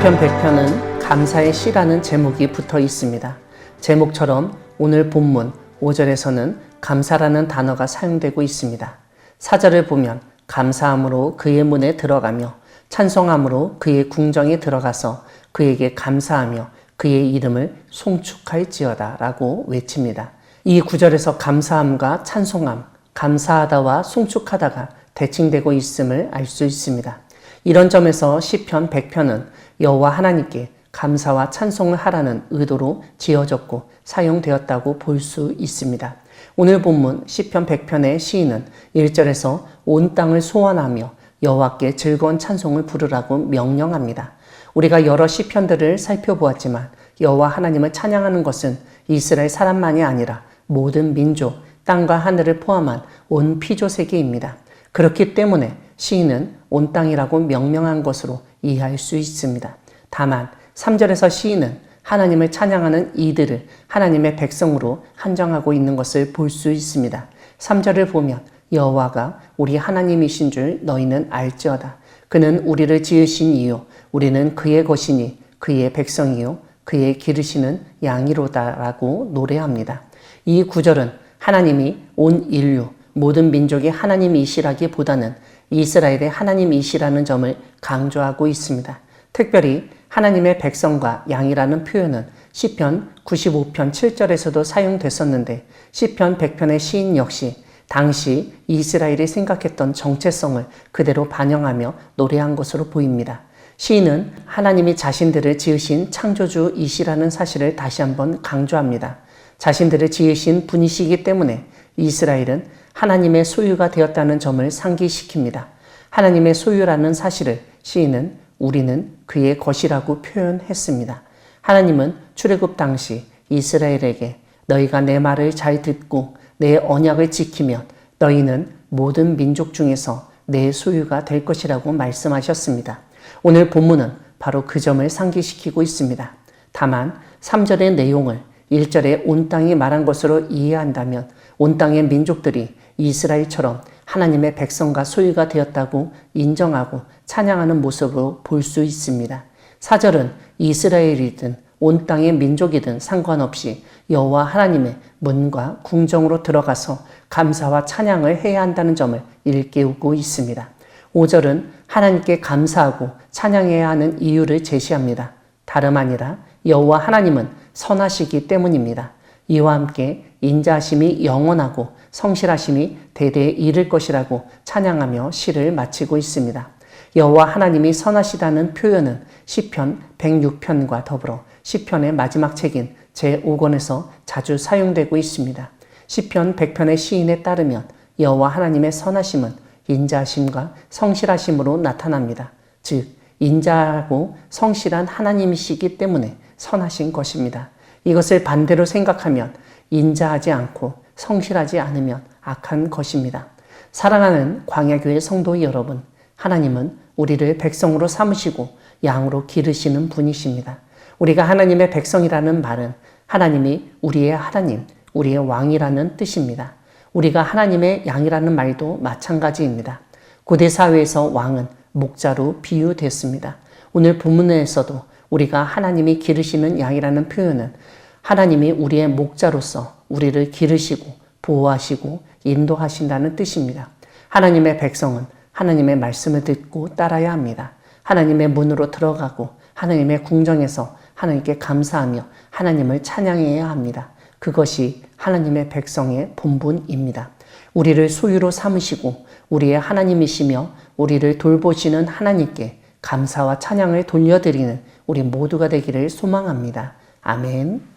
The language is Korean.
시편 100편은 감사의 시라는 제목이 붙어 있습니다. 제목처럼 오늘 본문 5절에서는 감사라는 단어가 사용되고 있습니다. 4절을 보면 감사함으로 그의 문에 들어가며 찬송함으로 그의 궁정에 들어가서 그에게 감사하며 그의 이름을 송축할지어다 라고 외칩니다. 이 구절에서 감사함과 찬송함, 감사하다와 송축하다가 대칭되고 있음을 알 수 있습니다. 이런 점에서 시편 100편은 여호와 하나님께 감사와 찬송을 하라는 의도로 지어졌고 사용되었다고 볼 수 있습니다. 오늘 본문 시편 100편의 시인은 1절에서 온 땅을 소환하며 여호와께 즐거운 찬송을 부르라고 명령합니다. 우리가 여러 시편들을 살펴보았지만 여호와 하나님을 찬양하는 것은 이스라엘 사람만이 아니라 모든 민족, 땅과 하늘을 포함한 온 피조 세계입니다. 그렇기 때문에 시인은 온 땅이라고 명명한 것으로 이해할 수 있습니다. 다만 3절에서 시인은 하나님을 찬양하는 이들을 하나님의 백성으로 한정하고 있는 것을 볼 수 있습니다. 3절을 보면 여호와가 우리 하나님이신 줄 너희는 알지어다. 그는 우리를 지으신 이요 우리는 그의 것이니 그의 백성이요 그의 기르시는 양이로다 라고 노래합니다. 이 구절은 하나님이 온 인류 모든 민족의 하나님이시라기보다는 이스라엘의 하나님이시라는 점을 강조하고 있습니다. 특별히 하나님의 백성과 양이라는 표현은 시편 95편 7절에서도 사용됐었는데 시편 100편의 시인 역시 당시 이스라엘이 생각했던 정체성을 그대로 반영하며 노래한 것으로 보입니다. 시인은 하나님이 자신들을 지으신 창조주이시라는 사실을 다시 한번 강조합니다. 자신들을 지으신 분이시기 때문에 이스라엘은 하나님의 소유가 되었다는 점을 상기시킵니다. 하나님의 소유라는 사실을 시인은 우리는 그의 것이라고 표현했습니다. 하나님은 출애굽 당시 이스라엘에게 너희가 내 말을 잘 듣고 내 언약을 지키면 너희는 모든 민족 중에서 내 소유가 될 것이라고 말씀하셨습니다. 오늘 본문은 바로 그 점을 상기시키고 있습니다. 다만 3절의 내용을 1절에 온 땅이 말한 것으로 이해한다면 온 땅의 민족들이 이스라엘처럼 하나님의 백성과 소유가 되었다고 인정하고 찬양하는 모습으로 볼 수 있습니다. 4절은 이스라엘이든 온 땅의 민족이든 상관없이 여호와 하나님의 문과 궁정으로 들어가서 감사와 찬양을 해야 한다는 점을 일깨우고 있습니다. 5절은 하나님께 감사하고 찬양해야 하는 이유를 제시합니다. 다름 아니라 여호와 하나님은 선하시기 때문입니다. 이와 함께 인자하심이 영원하고 성실하심이 대대에 이를 것이라고 찬양하며 시를 마치고 있습니다. 여호와 하나님이 선하시다는 표현은 시편 106편과 더불어 시편의 마지막 책인 제5권에서 자주 사용되고 있습니다. 시편 100편의 시인에 따르면 여호와 하나님의 선하심은 인자하심과 성실하심으로 나타납니다. 즉 인자하고 성실한 하나님이시기 때문에 선하신 것입니다. 이것을 반대로 생각하면 인자하지 않고 성실하지 않으면 악한 것입니다. 사랑하는 광야교회 성도 여러분, 하나님은 우리를 백성으로 삼으시고 양으로 기르시는 분이십니다. 우리가 하나님의 백성이라는 말은 하나님이 우리의 하나님, 우리의 왕이라는 뜻입니다. 우리가 하나님의 양이라는 말도 마찬가지입니다. 고대 사회에서 왕은 목자로 비유됐습니다. 오늘 본문에서도 우리가 하나님이 기르시는 양이라는 표현은 하나님이 우리의 목자로서 우리를 기르시고 보호하시고 인도하신다는 뜻입니다. 하나님의 백성은 하나님의 말씀을 듣고 따라야 합니다. 하나님의 문으로 들어가고 하나님의 궁정에서 하나님께 감사하며 하나님을 찬양해야 합니다. 그것이 하나님의 백성의 본분입니다. 우리를 소유로 삼으시고 우리의 하나님이시며 우리를 돌보시는 하나님께 감사와 찬양을 돌려드리는 우리 모두가 되기를 소망합니다. 아멘.